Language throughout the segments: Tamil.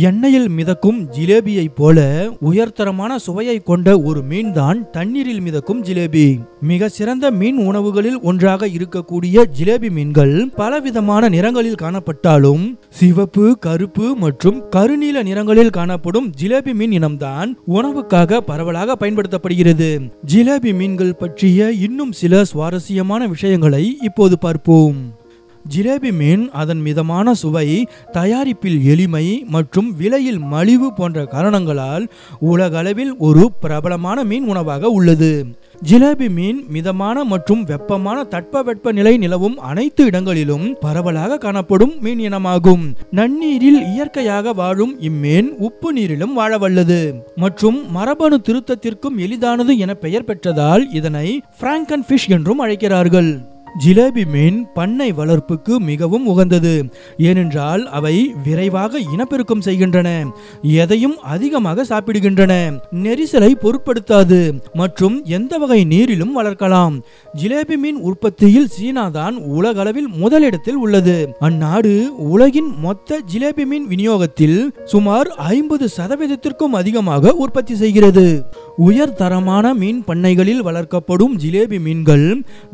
எண்ணெயில் மிதக்கும் ஜிலேபியை போல உயர்தரமான சுவையை கொண்ட ஒரு மீன்தான் தண்ணீரில் மிதக்கும் ஜிலேபி. மிக சிறந்த மீன் உணவுகளில் ஒன்றாக இருக்கக்கூடிய ஜிலேபி மீன்கள் பலவிதமான நிறங்களில் காணப்பட்டாலும் சிவப்பு, கருப்பு மற்றும் கருநீல நிறங்களில் காணப்படும் ஜிலேபி மீன் இனம்தான் உணவுக்காக பரவலாக பயன்படுத்தப்படுகிறது. ஜிலேபி மீன்கள் பற்றிய இன்னும் சில சுவாரஸ்யமான விஷயங்களை இப்போது பார்ப்போம். ஜிலேபி மீன் அதன் மிதமான சுவை, தயாரிப்பில் எளிமை மற்றும் விலையில் மலிவு போன்ற காரணங்களால் உலகளவில் ஒரு பிரபலமான மீன் உணவாக உள்ளது. ஜிலேபி மீன் மிதமான மற்றும் வெப்பமான தட்பவெப்ப நிலை நிலவும் அனைத்து இடங்களிலும் பரவலாக காணப்படும் மீன் இனமாகும். நன்னீரில் இயற்கையாக வாழும் இம்மீன் உப்பு நீரிலும் வாழ வல்லது மற்றும் மரபணு திருத்தத்திற்கும் எளிதானது என பெயர் பெற்றதால் இதனை பிராங்கன் ஃபிஷ் என்றும் அழைக்கிறார்கள். ஜிலேபி மீன் பண்ணை வளர்ப்புக்கு மிகவும் உகந்தது. ஏனென்றால் அவை விரைவாக இனப்பெருக்கம் செய்கின்றன, எதையும் அதிகமாக சாப்பிடுகின்றன, நெரிசலை பொருட்படுத்தாது மற்றும் எந்த வகை நீரிலும் வளர்க்கலாம். ஜிலேபி மீன் உற்பத்தியில் சீனா தான் உலகளவில் முதலிடத்தில் உள்ளது. அந்நாடு உலகின் மொத்த ஜிலேபி மீன் விநியோகத்தில் சுமார் 50% அதிகமாக உற்பத்தி செய்கிறது. உயர் தரமான மீன் பண்ணைகளில் வளர்க்கப்படும் ஜிலேபி மீன்கள்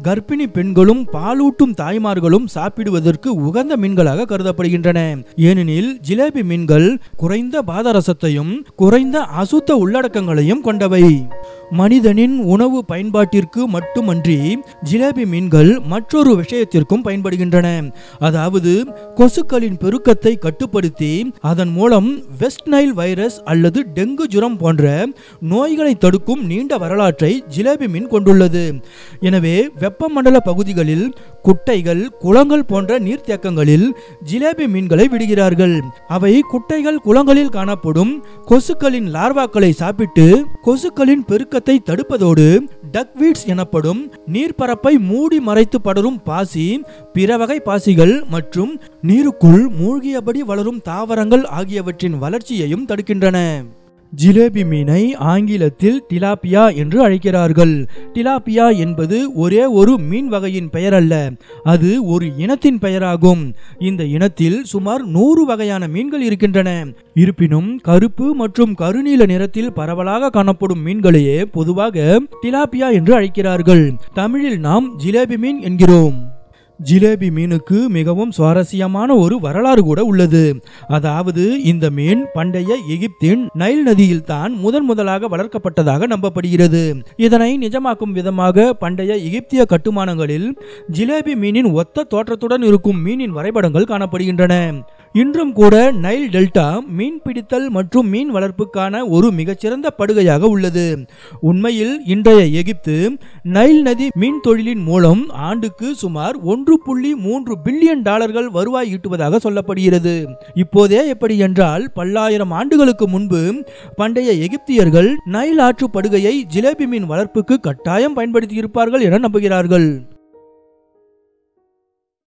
கர்ப்பிணி பெண்களும் பாலூட்டும் தாய்மார்களும் சாப்பிடுவதற்கு உகந்த மீன்களாக கருதப்படுகின்றன. ஏனெனில் ஜிலேபி மீன்கள் குறைந்த பாதரசத்தையும் குறைந்த அசுத்த உள்ளடக்கங்களையும் கொண்டவை. மனிதனின் உணவு பயன்பாட்டிற்கு மட்டுமன்றி ஜிலேபி மீன்கள் மற்றொரு விஷயத்திற்கும் பயன்படுகின்றன. அதாவது கொசுக்களின் பெருக்கத்தை கட்டுப்படுத்தி அதன் மூலம் வெஸ்ட் நைல் வைரஸ் அல்லது டெங்கு ஜுரம் போன்ற நோய்களை தடுக்கும் நீண்ட வரலாற்றை ஜிலேபி மீன் கொண்டுள்ளது. எனவே வெப்பமண்டல பகுதிகளில் குட்டைகள், குளங்கள் போன்ற நீர்த்தேக்கங்களில் ஜிலேபி மீன்களை விடுகிறார்கள். அவை குட்டைகள், குளங்களில் காணப்படும் கொசுக்களின் லார்வாக்களை சாப்பிட்டு கொசுக்களின் பெருக்கத்தை தடுப்பதோடு டக்வீட்ஸ் எனப்படும் நீர்ப்பரப்பை மூடி மறைத்து படரும் பாசி, பிற வகை பாசிகள் மற்றும் நீருக்குள் மூழ்கியபடி வளரும் தாவரங்கள் ஆகியவற்றின் வளர்ச்சியையும் தடுக்கின்றன. ஜிலேபி மீனை ஆங்கிலத்தில் டிலாபியா என்று அழைக்கிறார்கள். டிலாபியா என்பது ஒரே ஒரு மீன் வகையின் பெயர் அல்ல, அது ஒரு இனத்தின் பெயராகும். இந்த இனத்தில் சுமார் 100 வகையான மீன்கள் இருக்கின்றன. இருப்பினும் கருப்பு மற்றும் கருநீல நிறத்தில் பரவலாக காணப்படும் மீன்களையே பொதுவாக டிலாபியா என்று அழைக்கிறார்கள். தமிழில் நாம் ஜிலேபி மீன் என்கிறோம். ஜிலேபி மீனுக்கு மிகவும் சுவாரஸ்யமான ஒரு வரலாறு கூட உள்ளது. அதாவது இந்த மீன் பண்டைய எகிப்தின் நைல் நதியில் தான் முதலாக வளர்க்கப்பட்டதாக நம்பப்படுகிறது. இதனை நிஜமாக்கும் விதமாக பண்டைய எகிப்திய கட்டுமானங்களில் ஜிலேபி மீனின் ஒத்த தோற்றத்துடன் இருக்கும் மீனின் வரைபடங்கள் காணப்படுகின்றன. இன்றும் கூட நைல் டெல்டா மீன் பிடித்தல் மற்றும் மீன் வளர்ப்புக்கான ஒரு மிகச்சிறந்த படுகையாக உள்ளது. உண்மையில் இன்றைய எகிப்து நைல் நதி மீன் தொழிலின் மூலம் ஆண்டுக்கு சுமார் $1.3 பில்லியன் வருவாய் ஈட்டுவதாக சொல்லப்படுகிறது. இப்போதே எப்படி என்றால் பல்லாயிரம் ஆண்டுகளுக்கு முன்பு பண்டைய எகிப்தியர்கள் நைல் ஆற்று படுகையை ஜிலேபி மீன் வளர்ப்புக்கு கட்டாயம் பயன்படுத்தி இருப்பார்கள் என நம்புகிறார்கள்.